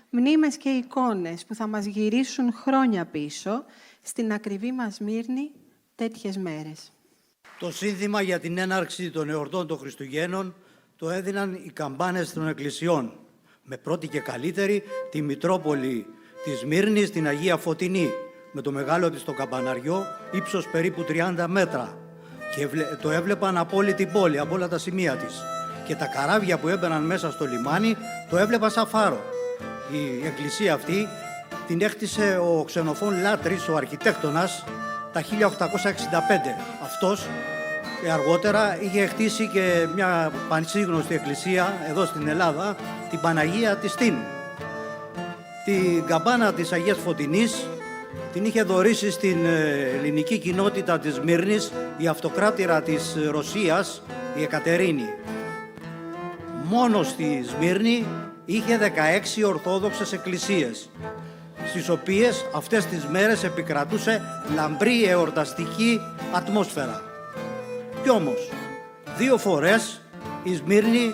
Μνήμες και εικόνες που θα μας γυρίσουν χρόνια πίσω στην ακριβή μας Σμύρνη τέτοιες μέρες. Το σύνθημα για την έναρξη των εορτών των Χριστουγέννων το έδιναν οι καμπάνες των εκκλησιών, με πρώτη και καλύτερη τη Μητρόπολη της Σμύρνης, την Αγία Φωτεινή, με το μεγάλο της το καμπαναριό, ύψος περίπου 30 μέτρα. Και το έβλεπαν από όλη την πόλη, από όλα τα σημεία της. Και τα καράβια που έμπαιναν μέσα στο λιμάνι το έβλεπαν σαν φάρο. Η εκκλησία αυτή την έκτισε ο Ξενοφών Λάτρης, ο αρχιτέκτονας, τα 1865. Αυτός αργότερα είχε χτίσει και μια πανσύγνωστη εκκλησία εδώ στην Ελλάδα, την Παναγία της Τίνου. Την καμπάνα της Αγίας Φωτεινής την είχε δωρήσει στην ελληνική κοινότητα της Σμύρνης η αυτοκράτηρα της Ρωσίας, η Εκατερίνη. Μόνο στη Σμύρνη είχε 16 ορθόδοξες εκκλησίες, στις οποίες αυτές τις μέρες επικρατούσε λαμπρή εορταστική ατμόσφαιρα. Κι όμως, 2 φορές η Σμύρνη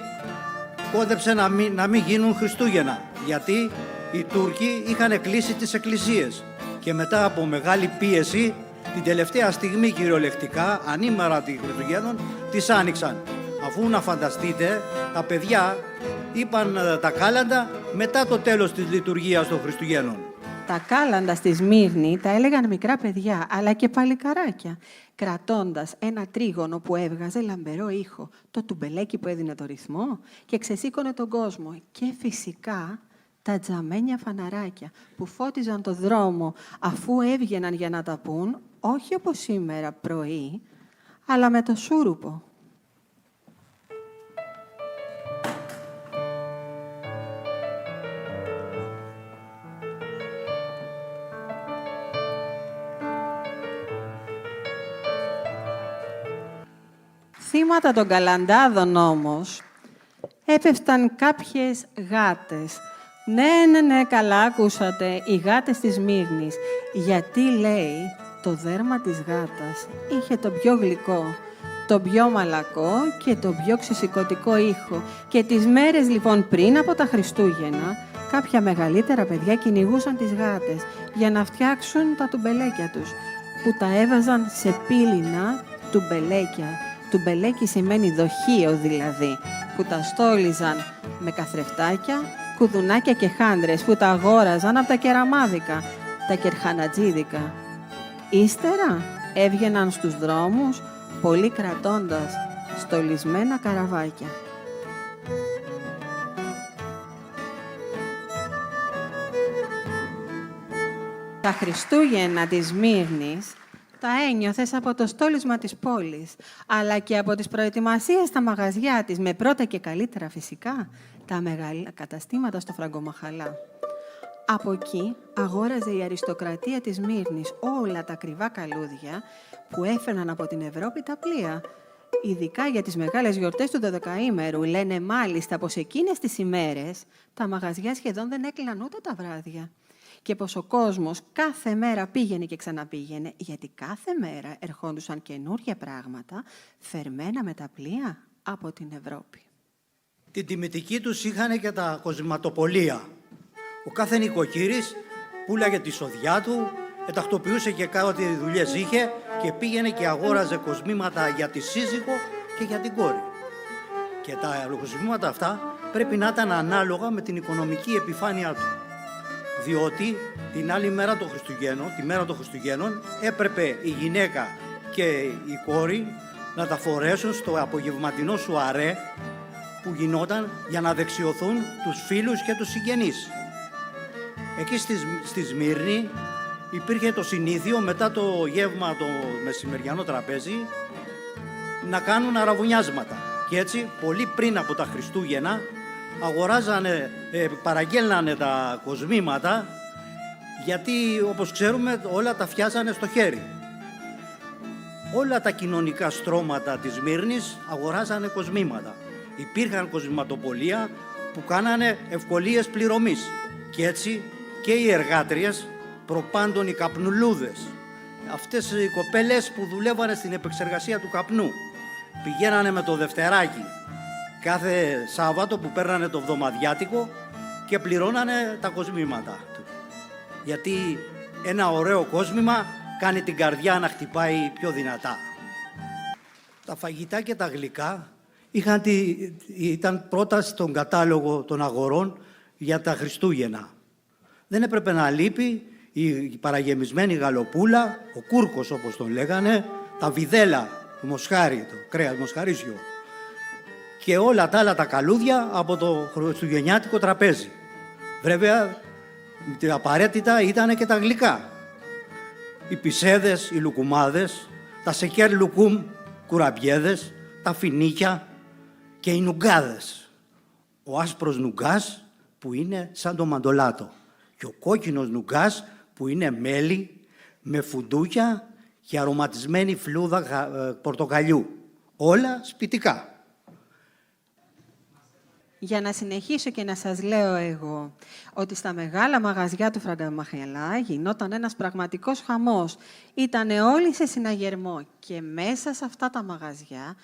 κόντεψε να μην γίνουν Χριστούγεννα, γιατί οι Τούρκοι είχαν κλείσει τις εκκλησίες και μετά από μεγάλη πίεση, την τελευταία στιγμή κυριολεκτικά, ανήμερα των Χριστουγέννων, τις άνοιξαν. Αφού να φανταστείτε, τα παιδιά είπαν τα κάλαντα μετά το τέλος της λειτουργίας των Χριστουγέννων. Τα κάλαντα στη Σμύρνη τα έλεγαν μικρά παιδιά, αλλά και παλικαράκια, κρατώντας ένα τρίγωνο που έβγαζε λαμπερό ήχο, το τουμπελέκι που έδινε το ρυθμό και ξεσήκωνε τον κόσμο. Και φυσικά τα τζαμένια φαναράκια που φώτιζαν το δρόμο αφού έβγαιναν για να τα πούν, όχι όπως σήμερα πρωί, αλλά με το σούρουπο. Θύματα των καλαντάδων όμως έπεφταν κάποιες γάτες. Ναι, καλά ακούσατε, οι γάτες της Σμύρνης. Γιατί, λέει, το δέρμα της γάτας είχε το πιο γλυκό, το πιο μαλακό και το πιο ξεσηκωτικό ήχο. Και τις μέρες λοιπόν πριν από τα Χριστούγεννα, κάποια μεγαλύτερα παιδιά κυνηγούσαν τις γάτες για να φτιάξουν τα τουμπελέκια τους, που τα έβαζαν σε πύληνα τουμπελέκια. Τουμπελέκι σημαίνει δοχείο δηλαδή, που τα στόλιζαν με καθρεφτάκια, κουδουνάκια και χάντρες που τα αγόραζαν από τα κεραμάδικα, τα κερχανατζίδικα. Ύστερα έβγαιναν στους δρόμους, πολύ κρατώντας στολισμένα καραβάκια. Τα Χριστούγεννα της Σμύρνης τα ένιωθες από το στόλισμα της πόλης, αλλά και από τις προετοιμασίες στα μαγαζιά της, με πρώτα και καλύτερα φυσικά τα μεγάλα καταστήματα στο Φραγκομαχαλά. Από εκεί αγόραζε η αριστοκρατία της Σμύρνης όλα τα ακριβά καλούδια που έφερναν από την Ευρώπη τα πλοία. Ειδικά για τις μεγάλες γιορτές του 12ήμερου, λένε μάλιστα πως εκείνες τις ημέρες τα μαγαζιά σχεδόν δεν έκλειναν ούτε τα βράδια. Και πως ο κόσμος κάθε μέρα πήγαινε και ξαναπήγαινε, γιατί κάθε μέρα ερχόντουσαν καινούργια πράγματα, φερμένα με τα πλοία από την Ευρώπη. Την τιμητική τους είχαν και τα κοσματοπολία. Ο κάθε νοικοκύρης πουλάγε τη σοδιά του, ετακτοποιούσε και κάτι δουλειές είχε και πήγαινε και αγόραζε κοσμήματα για τη σύζυγο και για την κόρη. Και τα κοσμήματα αυτά πρέπει να ήταν ανάλογα με την οικονομική επιφάνειά του. Διότι την άλλη μέρα των Χριστουγέννων, τη μέρα των Χριστουγέννων, έπρεπε η γυναίκα και η κόρη να τα φορέσουν στο απογευματινό σουαρέ που γινόταν για να δεξιωθούν τους φίλους και τους συγγενείς. Εκεί στη Σμύρνη υπήρχε το συνήθειο μετά το γεύμα, το μεσημεριανό τραπέζι, να κάνουν αραβωνιάσματα. Και έτσι, πολύ πριν από τα Χριστούγεννα, αγοράζανε, παραγγέλνανε τα κοσμήματα, γιατί όπως ξέρουμε όλα τα φτιάζανε στο χέρι. Όλα τα κοινωνικά στρώματα της Σμύρνης αγοράζανε κοσμήματα. Υπήρχαν κοσμηματοπολία που κάνανε ευκολίες πληρωμής. Και έτσι και οι εργάτριες, προπάντων οι καπνουλούδες, αυτές οι κοπέλες που δουλεύανε στην επεξεργασία του καπνού, πηγαίνανε με το δευτεράκι κάθε Σάββατο που παίρνανε το βδομαδιάτικο και πληρώνανε τα κοσμήματα του. Γιατί ένα ωραίο κόσμημα κάνει την καρδιά να χτυπάει πιο δυνατά. Τα φαγητά και τα γλυκά ήταν πρώτα στον κατάλογο των αγορών για τα Χριστούγεννα. Δεν έπρεπε να λείπει η παραγεμισμένη γαλοπούλα, ο κούρκος όπως τον λέγανε, τα βιδέλα, το μοσχάρι, το κρέας μοσχαρίσιο και όλα τα άλλα τα καλούδια από το χριστουγεννιάτικο τραπέζι. Βέβαια, απαραίτητα ήταν και τα γλυκά. Οι πισέδες, οι λουκουμάδες, τα σεκέρ λουκούμ κουραμπιέδες, τα φινίκια και οι νουγκάδες. Ο άσπρος νουγκάς που είναι σαν το μαντολάτο και ο κόκκινος νουγκάς που είναι μέλι με φουντούκια και αρωματισμένη φλούδα πορτοκαλιού. Όλα σπιτικά. Για να συνεχίσω και να σας λέω εγώ ότι στα μεγάλα μαγαζιά του Φραγκομαχελά γινόταν ένας πραγματικός χαμός. Ήτανε όλοι σε συναγερμό και μέσα σε αυτά τα μαγαζιά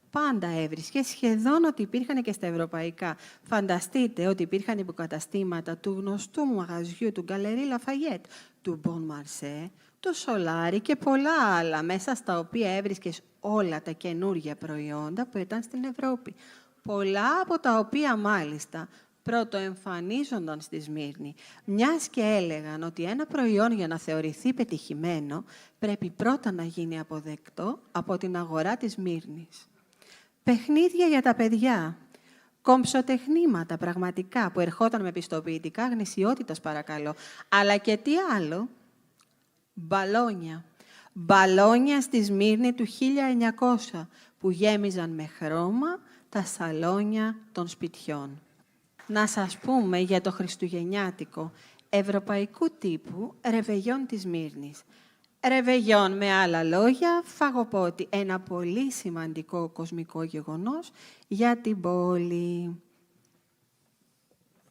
πάντα έβρισκε σχεδόν ότι υπήρχαν και στα ευρωπαϊκά. Φανταστείτε ότι υπήρχαν υποκαταστήματα του γνωστού μαγαζιού του Γκαλερί Λαφαγέτ, του Μπον Μαρσέ, του Σολάρι και πολλά άλλα, μέσα στα οποία έβρισκες όλα τα καινούργια προϊόντα που ήταν στην Ευρώπη. Πολλά από τα οποία μάλιστα πρωτοεμφανίζονταν στη Σμύρνη, μιας και έλεγαν ότι ένα προϊόν για να θεωρηθεί πετυχημένο πρέπει πρώτα να γίνει αποδεκτό από την αγορά της Σμύρνης. Παιχνίδια για τα παιδιά, κομψοτεχνήματα πραγματικά που ερχόταν με πιστοποιητικά γνησιότητας παρακαλώ, αλλά και τι άλλο, μπαλόνια. Μπαλόνια στη Σμύρνη του 1900 που γέμιζαν με χρώμα τα σαλόνια των σπιτιών. Να σας πούμε για το χριστουγεννιάτικο ευρωπαϊκού τύπου ρεβεγιόν της Σμύρνης. Ρεβεγιόν, με άλλα λόγια, φαγοπότη. Ένα πολύ σημαντικό κοσμικό γεγονός για την πόλη.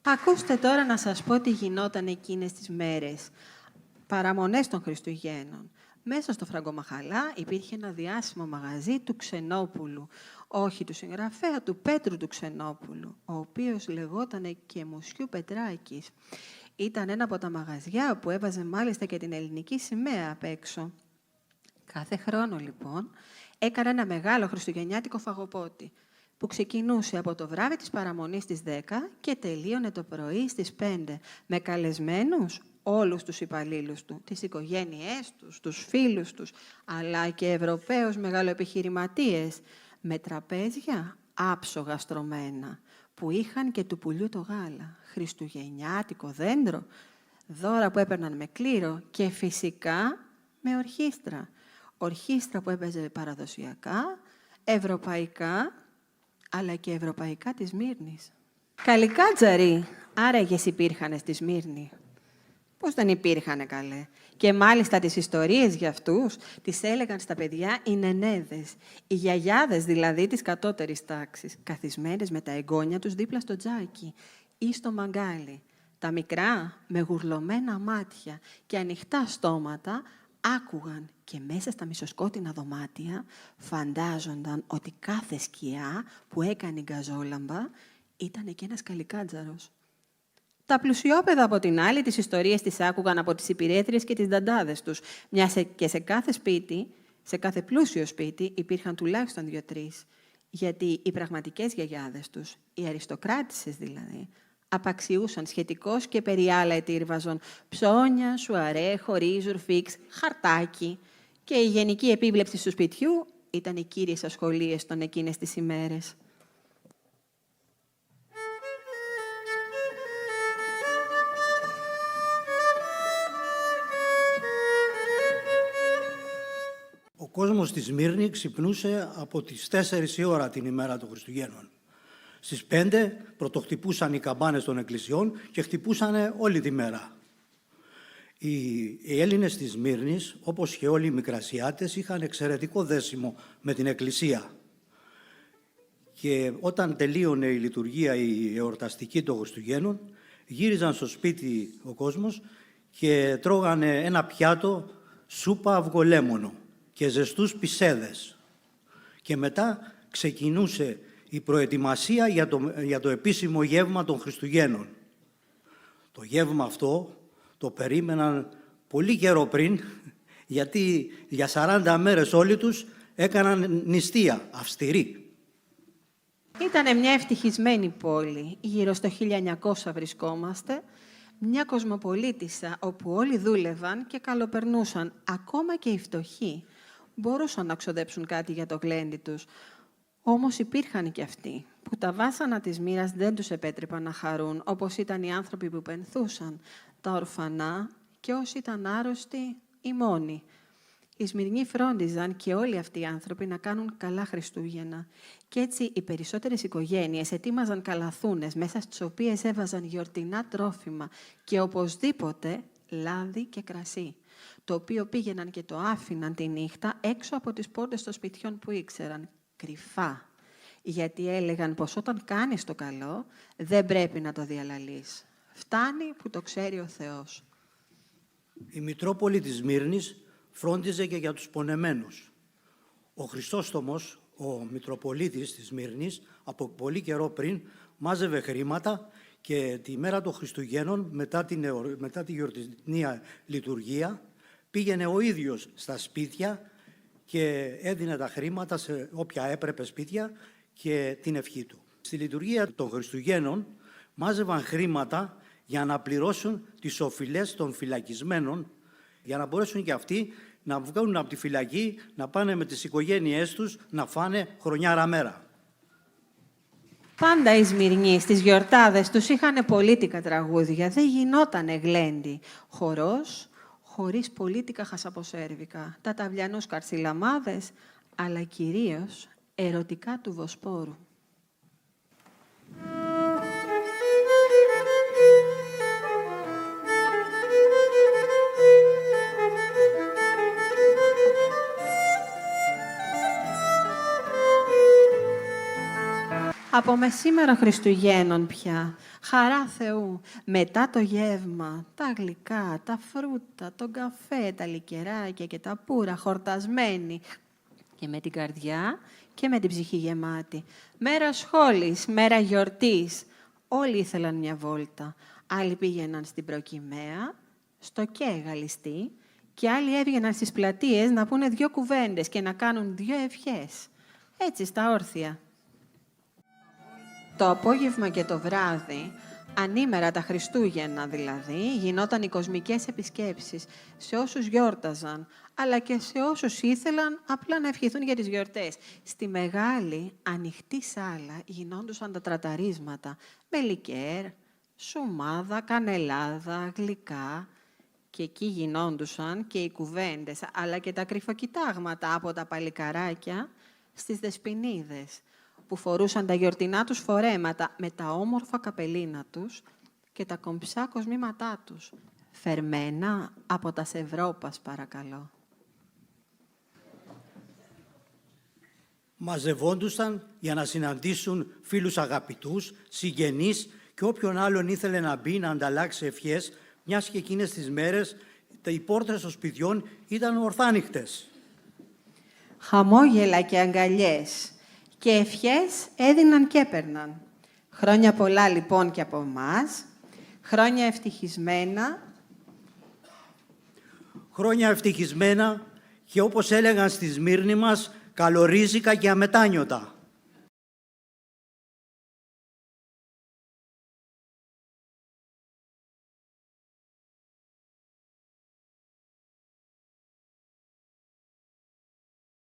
Ακούστε τώρα να σας πω τι γινόταν εκείνες τις μέρες. Παραμονές των Χριστουγέννων. Μέσα στο Φραγκομαχαλά υπήρχε ένα διάσημο μαγαζί του Ξενόπουλου. Όχι του συγγραφέα, του Πέτρου του Ξενόπουλου, ο οποίος λεγότανε και Μουσιού Πετράκης. Ήταν ένα από τα μαγαζιά που έβαζε μάλιστα και την ελληνική σημαία απ' έξω. Κάθε χρόνο, λοιπόν, έκανε ένα μεγάλο χριστουγεννιάτικο φαγοπότη, που ξεκινούσε από το βράδυ της παραμονής στις 10 και τελείωνε το πρωί στις 5, με καλεσμένους όλους τους υπαλλήλους του, τις οικογένειές τους, τους φίλους τους, αλλά και Ευρωπαίους μεγαλοεπιχειρηματίες, με τραπέζια άψογα στρωμένα, που είχαν και του πουλιού το γάλα, χριστουγεννιάτικο δέντρο, δώρα που έπαιρναν με κλήρο και φυσικά με ορχήστρα. Ορχήστρα που έπαιζε παραδοσιακά, ευρωπαϊκά, αλλά και ευρωπαϊκά της Σμύρνης. Καλικάτζαροι, άραγες υπήρχαν στη Σμύρνη. Πώς δεν υπήρχανε, καλέ. Και μάλιστα τις ιστορίες για αυτούς τις έλεγαν στα παιδιά οι νενέδες, οι γιαγιάδες δηλαδή της κατώτερης τάξης, καθισμένες με τα εγγόνια τους δίπλα στο τζάκι ή στο μαγκάλι. Τα μικρά, με γουρλωμένα μάτια και ανοιχτά στόματα, άκουγαν και μέσα στα μισοσκότεινα δωμάτια φαντάζονταν ότι κάθε σκιά που έκανε η γκαζόλαμπα ήταν και ένας καλικάτζαρος. Τα πλουσιόπαιδα από την άλλη τις ιστορίες τις άκουγαν από τις υπηρέτριες και τις νταντάδες τους, μιας και σε κάθε σπίτι, σε κάθε πλούσιο σπίτι, υπήρχαν τουλάχιστον 2-3, γιατί οι πραγματικές γιαγιάδες τους, οι αριστοκράτισσες δηλαδή, απαξιούσαν σχετικώς και περί άλλα ετήρβαζον ψώνια, σουαρέ, χορίζουρ, φίξ, χαρτάκι και η γενική επίβλεψη του σπιτιού ήταν οι κύριες ασχολίες των εκείνες τις ημέρες. Ο κόσμος στη Σμύρνη ξυπνούσε από τις 4 η ώρα την ημέρα των Χριστουγέννων. Στις 5 πρωτοχτυπούσαν οι καμπάνες των εκκλησιών και χτυπούσαν όλη τη μέρα. Οι Έλληνες της Σμύρνης, όπως και όλοι οι Μικρασιάτες, είχαν εξαιρετικό δέσιμο με την εκκλησία. Και όταν τελείωνε η λειτουργία η εορταστική των Χριστουγέννων, γύριζαν στο σπίτι ο κόσμος και τρώγανε ένα πιάτο σούπα αυγολέμονο και ζεστούς πισέδες. Και μετά ξεκινούσε η προετοιμασία για το επίσημο γεύμα των Χριστουγέννων. Το γεύμα αυτό το περίμεναν πολύ καιρό πριν, γιατί για 40 μέρες όλοι τους έκαναν νηστεία αυστηρή. Ήτανε μια ευτυχισμένη πόλη, γύρω στο 1900 βρισκόμαστε, μια κοσμοπολίτισσα όπου όλοι δούλευαν και καλοπερνούσαν, ακόμα και οι φτωχοί. Μπορούσαν να ξοδέψουν κάτι για το γλέντι τους. Όμως υπήρχαν και αυτοί, που τα βάσανα της μοίρας δεν τους επέτρεπαν να χαρούν, όπως ήταν οι άνθρωποι που πενθούσαν, τα ορφανά και όσοι ήταν άρρωστοι ή μόνοι. Οι Σμυρνοί φρόντιζαν και όλοι αυτοί οι άνθρωποι να κάνουν καλά Χριστούγεννα. Κι έτσι οι περισσότερες οικογένειες ετοίμαζαν καλαθούνες, μέσα στις οποίες έβαζαν γιορτινά τρόφιμα και οπωσδήποτε λάδι και κρασί, το οποίο πήγαιναν και το άφηναν τη νύχτα έξω από τις πόρτες των σπιτιών που ήξεραν, κρυφά. Γιατί έλεγαν πως όταν κάνεις το καλό, δεν πρέπει να το διαλαλείς. Φτάνει που το ξέρει ο Θεός. Η Μητρόπολη της Σμύρνης φρόντιζε και για τους πονεμένους. Ο Χριστόστομος, ο Μητροπολίτης της Σμύρνης, από πολύ καιρό πριν, μάζευε χρήματα και τη μέρα των Χριστουγέννων, μετά τη γιορτινή λειτουργία, πήγαινε ο ίδιος στα σπίτια και έδινε τα χρήματα σε όποια έπρεπε σπίτια και την ευχή του. Στη λειτουργία των Χριστουγέννων μάζευαν χρήματα για να πληρώσουν τις οφειλές των φυλακισμένων, για να μπορέσουν και αυτοί να βγάλουν από τη φυλακή, να πάνε με τις οικογένειές τους, να φάνε χρονιάρα μέρα. Πάντα οι Σμυρνοί στις γιορτάδες τους είχαν πολίτικα τραγούδια, δεν γινότανε γλέντι. Χορός, χωρίς πολίτικα χασαποσέρβικα, τα ταυλιανούς καρσιλαμάδες, αλλά κυρίως ερωτικά του Βοσπόρου. Από μεσήμερα Χριστουγέννων πια, χαρά Θεού, μετά το γεύμα, τα γλυκά, τα φρούτα, τον καφέ, τα λικεράκια και τα πουρα χορτασμένοι και με την καρδιά και με την ψυχή γεμάτη. Μέρα σχόλης, μέρα γιορτής, όλοι ήθελαν μια βόλτα. Άλλοι πήγαιναν στην Προκυμαία, στο ΚΕ Γαλλιστή και άλλοι έβγαιναν στις πλατείες να πούνε 2 κουβέντες και να κάνουν 2 ευχές. Έτσι στα όρθια. Το απόγευμα και το βράδυ, ανήμερα τα Χριστούγεννα δηλαδή, γινόταν οι κοσμικές επισκέψεις σε όσους γιόρταζαν, αλλά και σε όσους ήθελαν απλά να ευχηθούν για τις γιορτές. Στη μεγάλη, ανοιχτή σάλα γινόντουσαν τα τραταρίσματα με λικέρ, σουμάδα, κανελάδα, γλυκά και εκεί γινόντουσαν και οι κουβέντες, αλλά και τα κρυφοκοιτάγματα από τα παλικαράκια στις δεσποινίδες, που φορούσαν τα γιορτινά τους φορέματα με τα όμορφα καπελίνα τους και τα κομψά κοσμήματά τους, φερμένα από τα Ευρώπας, παρακαλώ. Μαζευόντουσαν για να συναντήσουν φίλους αγαπητούς, συγγενείς και όποιον άλλον ήθελε να μπει να ανταλλάξει ευχές, μιας και εκείνες τις μέρες οι πόρτες των σπιτιών ήταν ορθάνυχτες. Χαμόγελα και αγκαλιές και ευχές έδιναν και έπαιρναν. Χρόνια πολλά λοιπόν και από εμάς, χρόνια ευτυχισμένα. Χρόνια ευτυχισμένα και όπως έλεγαν στη Σμύρνη μας, καλορίζικα και αμετάνιωτα.